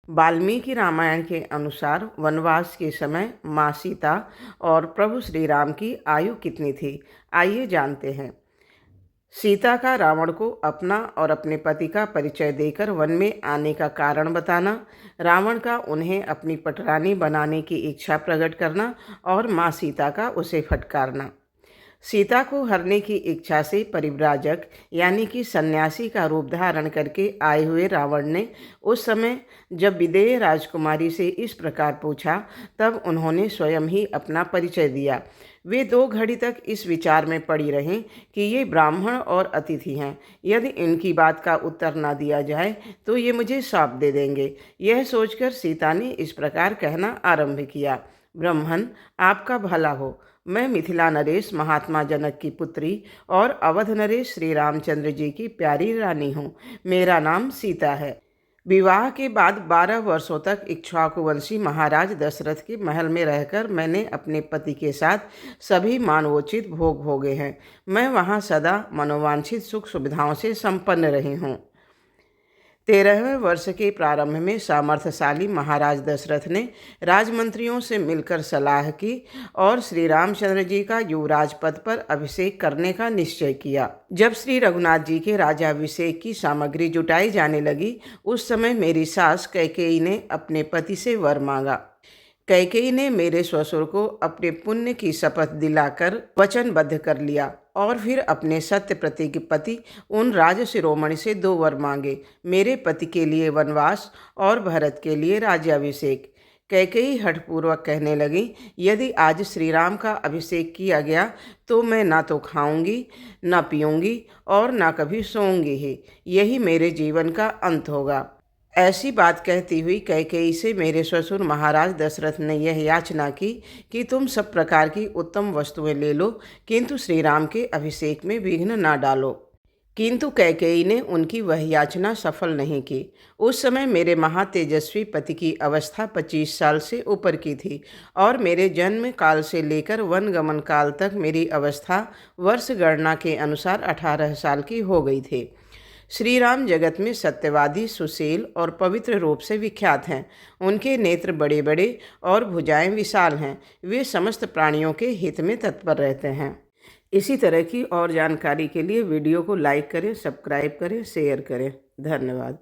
वाल्मीकि रामायण के अनुसार वनवास के समय माँ सीता और प्रभु श्री राम की आयु कितनी थी, आइए जानते हैं। सीता का रावण को अपना और अपने पति का परिचय देकर वन में आने का कारण बताना, रावण का उन्हें अपनी पटरानी बनाने की इच्छा प्रकट करना और माँ सीता का उसे फटकारना। सीता को हरने की इच्छा से परिव्राजक यानी कि सन्यासी का रूप धारण करके आए हुए रावण ने उस समय जब विदेह राजकुमारी से इस प्रकार पूछा, तब उन्होंने स्वयं ही अपना परिचय दिया। वे 2 घड़ी तक इस विचार में पड़ी रहीं कि ये ब्राह्मण और अतिथि हैं, यदि इनकी बात का उत्तर ना दिया जाए तो ये मुझे शाप दे देंगे। यह सोचकर सीता ने इस प्रकार कहना आरंभ किया, ब्राह्मण आपका भला हो। मैं मिथिला नरेश महात्मा जनक की पुत्री और अवध नरेश श्री रामचंद्र जी की प्यारी रानी हूँ। मेरा नाम सीता है। विवाह के बाद 12 वर्षों तक इक्ष्वाकुवंशी महाराज दशरथ के महल में रहकर मैंने अपने पति के साथ सभी मानवोचित भोग भोगे हैं। मैं वहाँ सदा मनोवांछित सुख सुविधाओं से संपन्न रही हूँ। 13वें वर्ष के प्रारंभ में सामर्थ्यशाली महाराज दशरथ ने राजमंत्रियों से मिलकर सलाह की और श्री रामचंद्र जी का युवराज पद पर अभिषेक करने का निश्चय किया। जब श्री रघुनाथ जी के राज्याभिषेक की सामग्री जुटाई जाने लगी, उस समय मेरी सास कैकेयी ने अपने पति से वर मांगा। कैकेयी ने मेरे ससुर को अपने पुण्य की शपथ दिलाकर वचनबद्ध कर लिया और फिर अपने सत्य प्रतिज्ञ पति उन राज शिरोमणि से 2 वर मांगे, मेरे पति के लिए वनवास और भरत के लिए राज्याभिषेक। कैकेयी हठपूर्वक कहने लगी, यदि आज श्री राम का अभिषेक किया गया तो मैं ना तो खाऊंगी, ना पीऊंगी और ना कभी सोऊंगी ही। यही मेरे जीवन का अंत होगा। ऐसी बात कहती हुई कैकेयी से मेरे ससुर महाराज दशरथ ने यह याचना की कि तुम सब प्रकार की उत्तम वस्तुएं ले लो, किंतु श्री राम के अभिषेक में विघ्न ना डालो। किंतु कैकेयी ने उनकी वह याचना सफल नहीं की। उस समय मेरे महातेजस्वी पति की अवस्था 25 साल से ऊपर की थी और मेरे जन्म काल से लेकर वनगमन काल तक मेरी अवस्था वर्ष गणना के अनुसार 18 साल की हो गई थी। श्री राम जगत में सत्यवादी, सुशील और पवित्र रूप से विख्यात हैं। उनके नेत्र बड़े बड़े और भुजाएं विशाल हैं। वे समस्त प्राणियों के हित में तत्पर रहते हैं। इसी तरह की और जानकारी के लिए वीडियो को लाइक करें, सब्सक्राइब करें, शेयर करें। धन्यवाद।